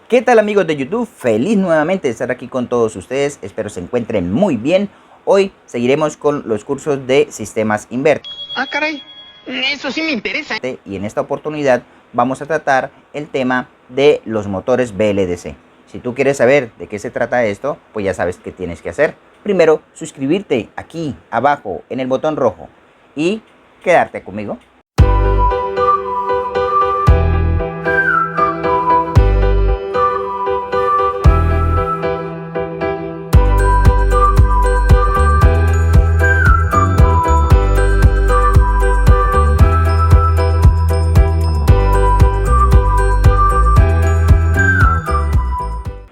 ¿Qué tal amigos de YouTube? Feliz nuevamente de estar aquí con todos ustedes, espero se encuentren muy bien. Hoy seguiremos con los cursos de sistemas inverter. Ah, caray, eso sí me interesa. Y en esta oportunidad vamos a tratar el tema de los motores BLDC. Si tú quieres saber de qué se trata esto, pues ya sabes qué tienes que hacer. Primero, suscribirte aquí abajo en el botón rojo y quedarte conmigo.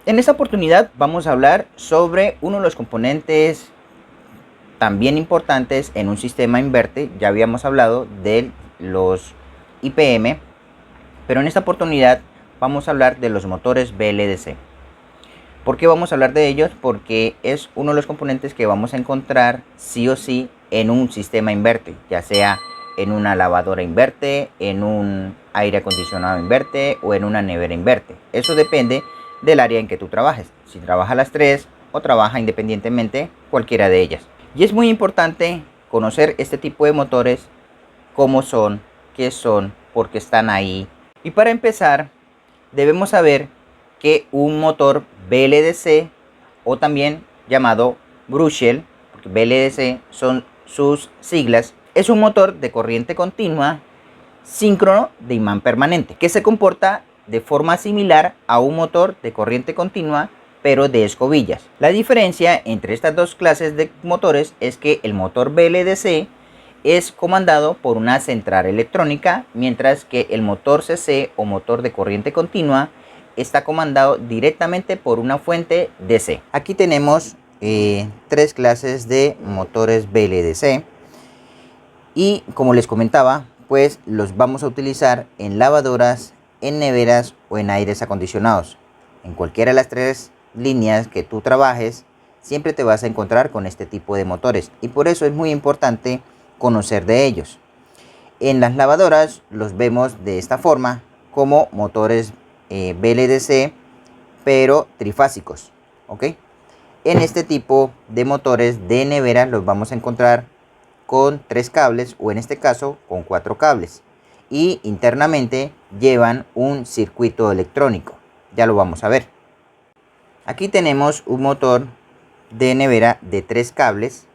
En esta oportunidad vamos a hablar sobre uno de los componentes también importantes en un sistema inverter. Ya habíamos hablado de los IPM, pero en esta oportunidad vamos a hablar de los motores BLDC. ¿Por qué vamos a hablar de ellos? Porque es uno de los componentes que vamos a encontrar sí o sí en un sistema inverter, ya sea en una lavadora inverter, en un aire acondicionado inverter o en una nevera inverter. Eso depende del área en que tú trabajes, si trabaja las tres o trabaja independientemente cualquiera de ellas. Y es muy importante conocer este tipo de motores, cómo son, qué son, por qué están ahí. Y para empezar debemos saber que un motor BLDC, o también llamado Brussels, porque BLDC son sus siglas, es un motor de corriente continua síncrono de imán permanente que se comporta de forma similar a un motor de corriente continua pero de escobillas. La diferencia entre estas dos clases de motores es que el motor BLDC es comandado por una central electrónica, mientras que el motor CC o motor de corriente continua está comandado directamente por una fuente DC. Aquí tenemos tres clases de motores BLDC y como les comentaba, pues los vamos a utilizar en lavadoras, en neveras o en aires acondicionados. En cualquiera de las tres líneas que tú trabajes, siempre te vas a encontrar con este tipo de motores y por eso es muy importante conocer de ellos. En las lavadoras los vemos de esta forma, como motores BLDC pero trifásicos, ¿ok? En este tipo de motores de nevera los vamos a encontrar con 3 cables o en este caso con 4 cables y internamente llevan un circuito electrónico. Ya lo vamos a ver. Aquí tenemos un motor de nevera de 3 cables,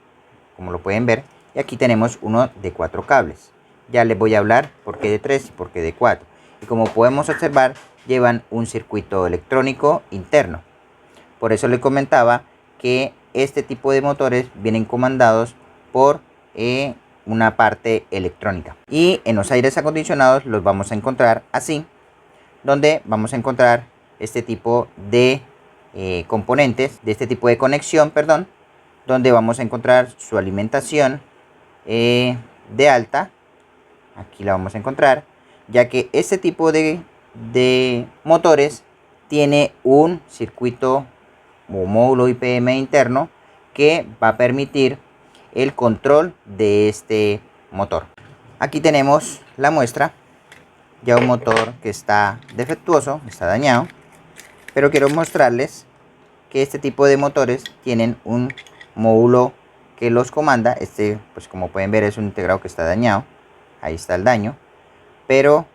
como lo pueden ver, y aquí tenemos uno de 4 cables. Ya les voy a hablar por qué de 3 y por qué de 4. Y como podemos observar, llevan un circuito electrónico interno. Por eso les comentaba que este tipo de motores vienen comandados por una parte electrónica. Y en los aires acondicionados los vamos a encontrar así, donde vamos a encontrar este tipo de componentes, de este tipo de conexión, perdón, donde vamos a encontrar su alimentación de alta. Aquí la vamos a encontrar, ya que este tipo de motores tiene un circuito o módulo IPM interno que va a permitir el control de este motor. Aquí tenemos la muestra, ya un motor que está defectuoso, está dañado, pero quiero mostrarles que este tipo de motores tienen un módulo que los comanda. Este, pues como pueden ver, es un integrado que está dañado, ahí está el daño, pero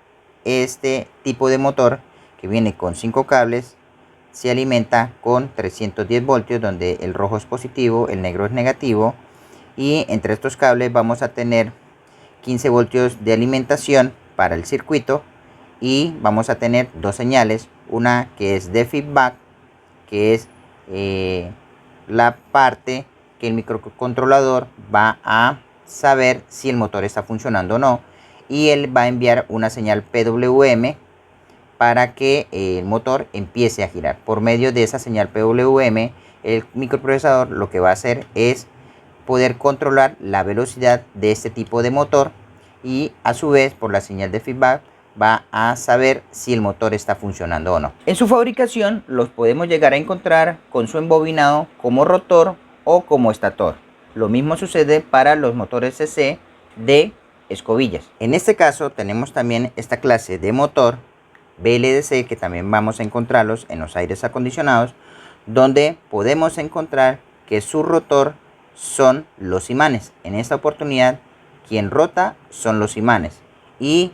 este tipo de motor que viene con 5 cables se alimenta con 310 voltios, donde el rojo es positivo, el negro es negativo, y entre estos cables vamos a tener 15 voltios de alimentación para el circuito y vamos a tener dos señales, una que es de feedback, que es la parte que el microcontrolador va a saber si el motor está funcionando o no, y él va a enviar una señal PWM para que el motor empiece a girar. Por medio de esa señal PWM, el microprocesador lo que va a hacer es poder controlar la velocidad de este tipo de motor y a su vez por la señal de feedback va a saber si el motor está funcionando o no. En su fabricación los podemos llegar a encontrar con su embobinado como rotor o como estator. Lo mismo sucede para los motores CC de escobillas. En este caso tenemos también esta clase de motor BLDC, que también vamos a encontrarlos en los aires acondicionados, donde podemos encontrar que su rotor son los imanes. En esta oportunidad, quien rota son los imanes y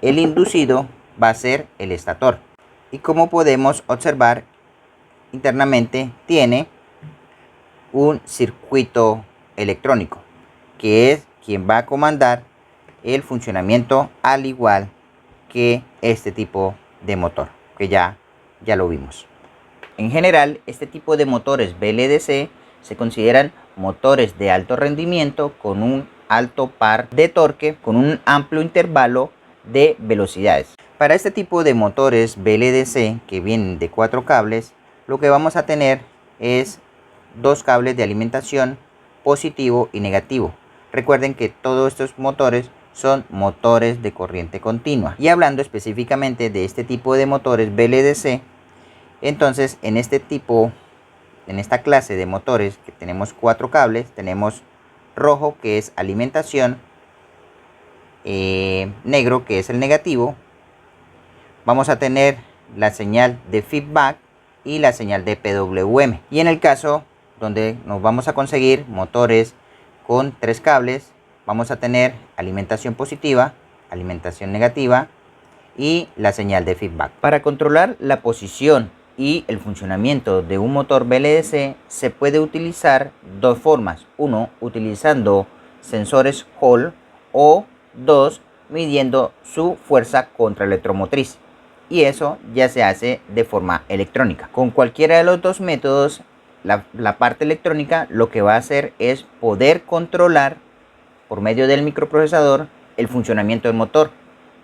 el inducido va a ser el estator. Y como podemos observar, internamente tiene un circuito electrónico que es quien va a comandar el funcionamiento, al igual que este tipo de motor que ya lo vimos. En general, este tipo de motores BLDC se consideran motores de alto rendimiento con un alto par de torque, con un amplio intervalo de velocidades. Para este tipo de motores BLDC que vienen de 4 cables, lo que vamos a tener es 2 cables de alimentación, positivo y negativo. Recuerden que todos estos motores son motores de corriente continua. Y hablando específicamente de este tipo de motores BLDC, entonces en esta clase de motores que tenemos 4 cables, tenemos rojo, que es alimentación, negro, que es el negativo. Vamos a tener la señal de feedback y la señal de PWM. Y en el caso donde nos vamos a conseguir motores con 3 cables, vamos a tener alimentación positiva, alimentación negativa y la señal de feedback. Para controlar la posición y el funcionamiento de un motor BLDC se puede utilizar 2 formas. 1, utilizando sensores Hall, o 2, midiendo su fuerza contraelectromotriz. Y eso ya se hace de forma electrónica. Con cualquiera de los 2 métodos, la parte electrónica lo que va a hacer es poder controlar por medio del microprocesador el funcionamiento del motor,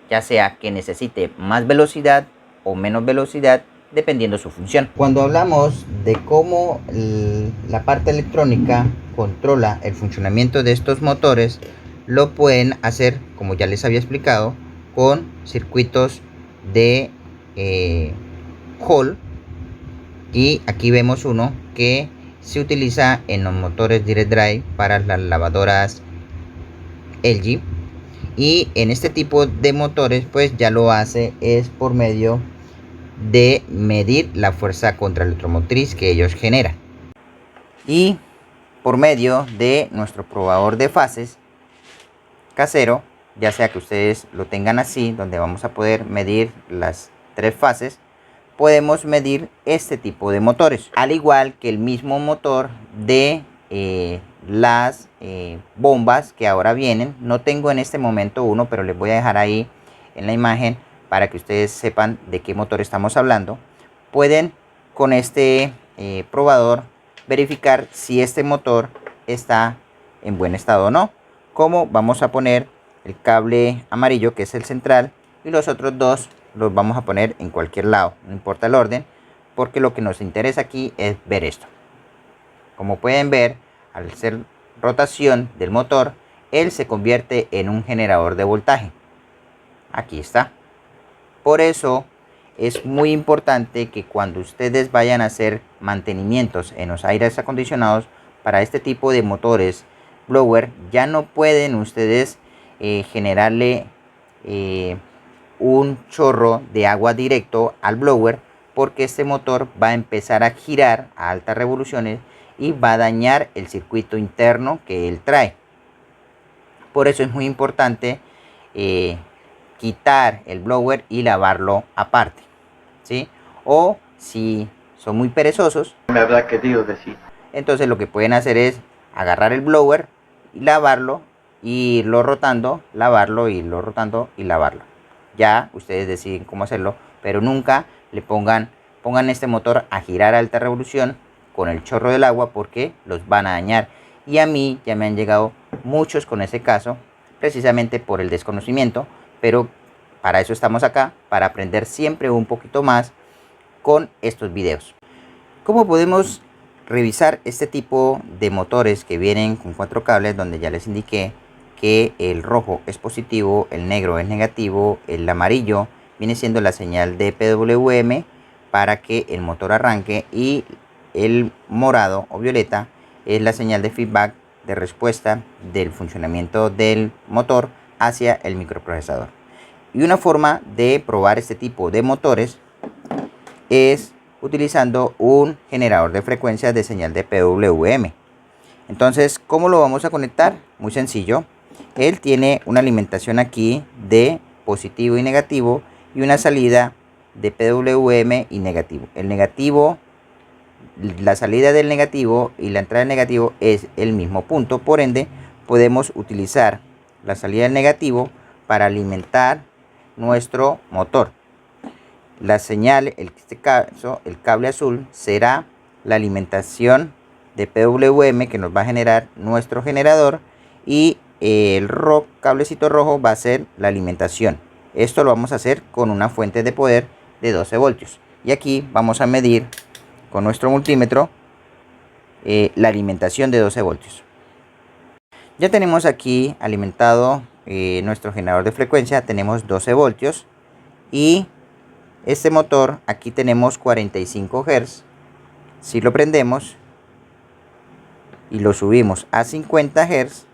ya sea que necesite más velocidad o menos velocidad, dependiendo su función. Cuando hablamos de cómo la parte electrónica controla el funcionamiento de estos motores, lo pueden hacer, como ya les había explicado, con circuitos de Hall. Y aquí vemos uno que se utiliza en los motores Direct Drive para las lavadoras LG. Y en este tipo de motores pues ya lo hace es por medio de medir la fuerza contraelectromotriz que ellos generan, y por medio de nuestro probador de fases casero, ya sea que ustedes lo tengan así, donde vamos a poder medir las 3 fases, podemos medir este tipo de motores, al igual que el mismo motor de las bombas que ahora vienen. No tengo en este momento uno, pero les voy a dejar ahí en la imagen para que ustedes sepan de qué motor estamos hablando. Pueden con este probador verificar si este motor está en buen estado o no. Como vamos a poner el cable amarillo, que es el central, y los otros 2 los vamos a poner en cualquier lado, no importa el orden, porque lo que nos interesa aquí es ver esto. Como pueden ver, al ser rotación del motor, él se convierte en un generador de voltaje. Aquí está. Por eso es muy importante que cuando ustedes vayan a hacer mantenimientos en los aires acondicionados para este tipo de motores blower, ya no pueden ustedes generarle un chorro de agua directo al blower, porque este motor va a empezar a girar a altas revoluciones y va a dañar el circuito interno que él trae. Por eso es muy importante quitar el blower y lavarlo aparte, ¿sí? O si son muy perezosos, Me habrá querido decir. entonces lo que pueden hacer es agarrar el blower y lavarlo, y irlo rotando, lavarlo, irlo rotando y lavarlo. Ya ustedes deciden cómo hacerlo, pero nunca le pongan este motor a girar a alta revolución con el chorro del agua, porque los van a dañar. Y a mí ya me han llegado muchos con ese caso, precisamente por el desconocimiento, pero para eso estamos acá, para aprender siempre un poquito más con estos videos. ¿Cómo podemos revisar este tipo de motores que vienen con 4 cables, donde ya les indiqué que el rojo es positivo, el negro es negativo, el amarillo viene siendo la señal de PWM para que el motor arranque, y el morado o violeta es la señal de feedback, de respuesta del funcionamiento del motor hacia el microprocesador? Y una forma de probar este tipo de motores es utilizando un generador de frecuencias de señal de PWM. Entonces, ¿cómo lo vamos a conectar? Muy sencillo. Él tiene una alimentación aquí de positivo y negativo y una salida de PWM y negativo. El negativo, la salida del negativo y la entrada del negativo es el mismo punto. Por ende, podemos utilizar la salida del negativo para alimentar nuestro motor. La señal, en este caso el cable azul, será la alimentación de PWM que nos va a generar nuestro generador, y el cablecito rojo va a ser la alimentación. Esto lo vamos a hacer con una fuente de poder de 12 voltios. Y aquí vamos a medir con nuestro multímetro la alimentación de 12 voltios. Ya tenemos aquí alimentado nuestro generador de frecuencia, tenemos 12 voltios y este motor aquí tenemos 45 Hz. Si lo prendemos y lo subimos a 50 Hz,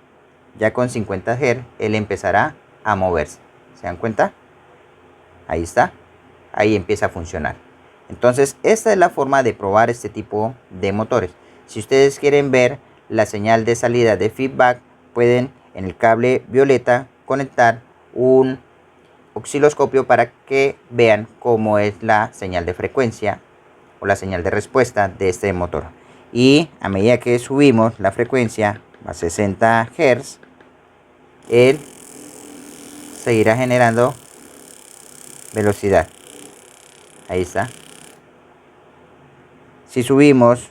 ya con 50 Hz él empezará a moverse. ¿Se dan cuenta? Ahí está. Ahí empieza a funcionar. Entonces esta es la forma de probar este tipo de motores. Si ustedes quieren ver la señal de salida de feedback, pueden en el cable violeta conectar un osciloscopio para que vean cómo es la señal de frecuencia o la señal de respuesta de este motor. Y a medida que subimos la frecuencia a 60 Hz, él seguirá generando velocidad. Ahí está. Si subimos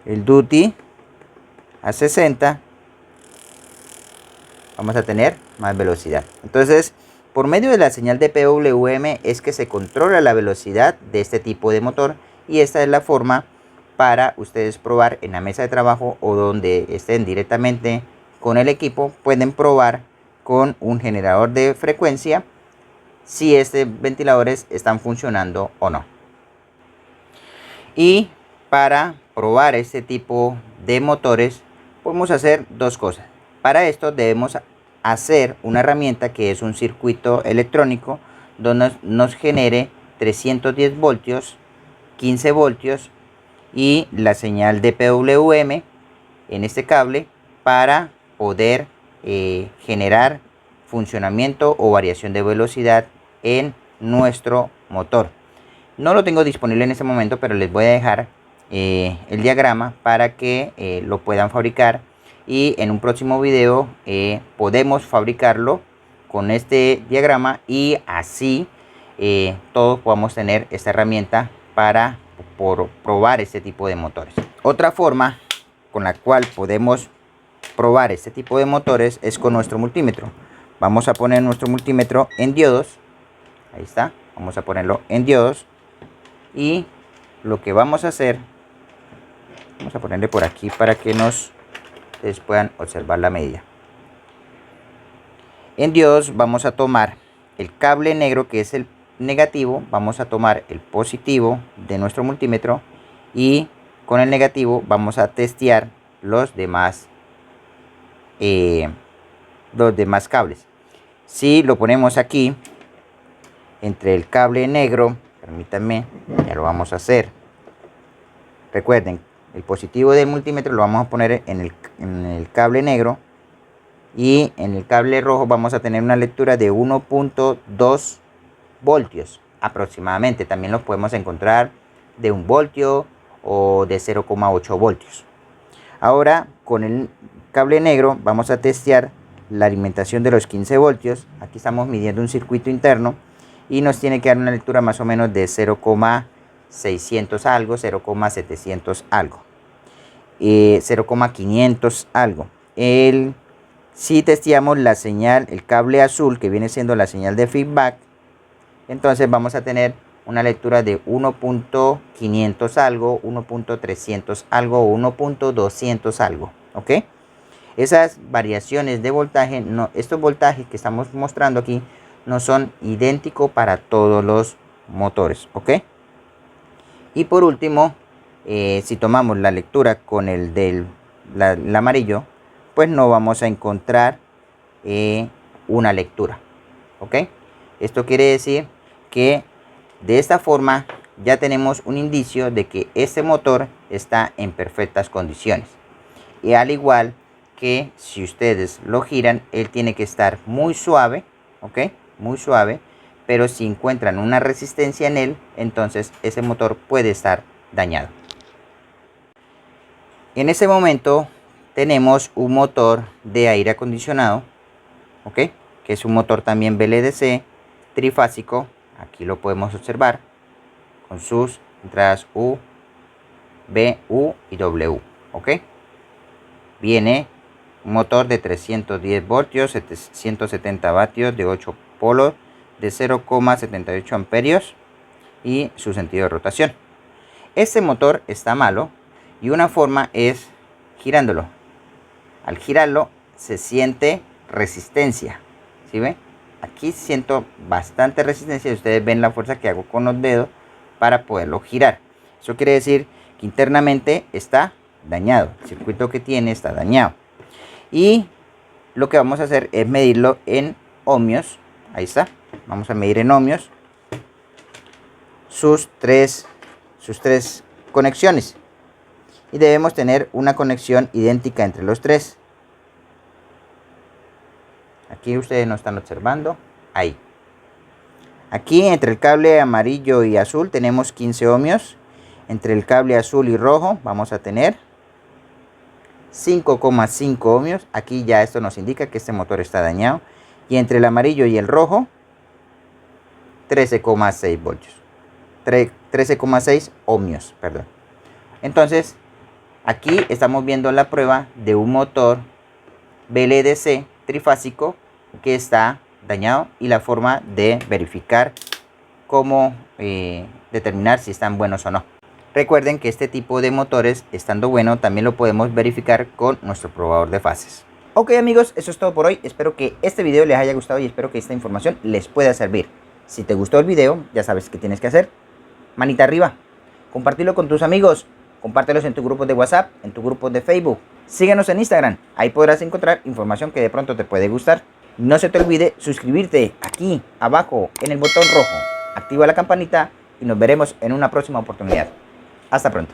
el duty a 60, vamos a tener más velocidad. Entonces, por medio de la señal de PWM es que se controla la velocidad de este tipo de motor, y esta es la forma para ustedes probar en la mesa de trabajo o donde estén directamente con el equipo. Pueden probar con un generador de frecuencia si estos ventiladores están funcionando o no. Y para probar este tipo de motores podemos hacer dos cosas. Para esto debemos hacer una herramienta que es un circuito electrónico donde nos genere 310 voltios, 15 voltios y la señal de PWM en este cable para poder generar funcionamiento o variación de velocidad en nuestro motor. No lo tengo disponible en este momento, pero les voy a dejar el diagrama para que lo puedan fabricar, y en un próximo video podemos fabricarlo con este diagrama y así todos podamos tener esta herramienta para probar este tipo de motores. Otra forma con la cual podemos probar este tipo de motores es con nuestro multímetro. Vamos a poner nuestro multímetro en diodos. Ahí está, vamos a ponerlo en diodos, y lo que vamos a hacer, vamos a ponerle por aquí para que ustedes puedan observar la medida. En diodos vamos a tomar el cable negro, que es el negativo, vamos a tomar el positivo de nuestro multímetro, y con el negativo vamos a testear los demás cables. Si lo ponemos aquí entre el cable negro, permítanme, ya lo vamos a hacer. Recuerden, el positivo del multímetro lo vamos a poner en el cable negro, y en el cable rojo vamos a tener una lectura de 1.2 voltios aproximadamente. También los podemos encontrar de 1 voltio o de 0,8 voltios. Ahora con el cable negro vamos a testear la alimentación de los 15 voltios. Aquí estamos midiendo un circuito interno y nos tiene que dar una lectura más o menos de 0,600 algo, 0,700 algo, 0,500 algo. Si testeamos la señal, el cable azul, que viene siendo la señal de feedback, entonces vamos a tener una lectura de 1.500 algo, 1.300 algo o 1.200 algo. ¿Ok? Esas variaciones de voltaje, no, estos voltajes que estamos mostrando aquí no son idénticos para todos los motores. ¿Ok? Y por último, si tomamos la lectura con el del amarillo, pues no vamos a encontrar una lectura. ¿Ok? Esto quiere decir que de esta forma ya tenemos un indicio de que este motor está en perfectas condiciones. Y al igual que si ustedes lo giran, él tiene que estar muy suave, ¿ok? Muy suave, pero si encuentran una resistencia en él, entonces ese motor puede estar dañado. En ese momento tenemos un motor de aire acondicionado, ¿ok? Que es un motor también BLDC trifásico. Aquí lo podemos observar con sus entradas U, B, U y W, ¿ok? Viene un motor de 310 voltios, 770 vatios de 8 polos de 0,78 amperios y su sentido de rotación. Este motor está malo y una forma es girándolo. Al girarlo se siente resistencia, ¿sí ve? Aquí siento bastante resistencia y ustedes ven la fuerza que hago con los dedos para poderlo girar. Eso quiere decir que internamente está dañado, el circuito que tiene está dañado. Y lo que vamos a hacer es medirlo en ohmios. Ahí está, vamos a medir en ohmios sus tres conexiones y debemos tener una conexión idéntica entre los tres. Aquí ustedes no están observando, ahí. Aquí entre el cable amarillo y azul tenemos 15 ohmios. Entre el cable azul y rojo vamos a tener 5,5 ohmios. Aquí ya esto nos indica que este motor está dañado. Y entre el amarillo y el rojo 13,6 voltios. 13,6 ohmios, perdón. Entonces aquí estamos viendo la prueba de un motor BLDC trifásico que está dañado y la forma de verificar cómo determinar si están buenos o no. Recuerden que este tipo de motores, estando bueno, también lo podemos verificar con nuestro probador de fases. Ok amigos, eso es todo por hoy. Espero que este video les haya gustado y espero que esta información les pueda servir. Si te gustó el video, ya sabes qué tienes que hacer. Manita arriba, compartirlo con tus amigos, compártelos en tu grupo de WhatsApp, en tu grupo de Facebook. Síguenos en Instagram, ahí podrás encontrar información que de pronto te puede gustar. No se te olvide suscribirte aquí abajo en el botón rojo. Activa la campanita y nos veremos en una próxima oportunidad. Hasta pronto.